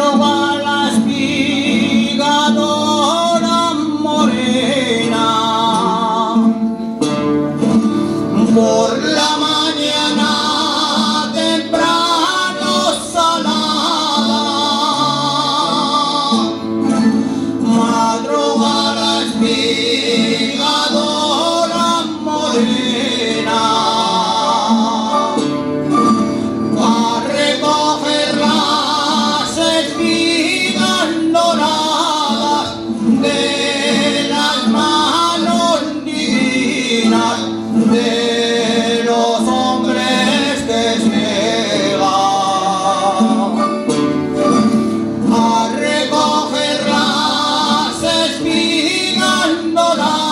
madruga la espigadora morena, por la mañana temprano salada, madruga la espigadora morena. De los hombres que llegan a recoger las espigas doradas.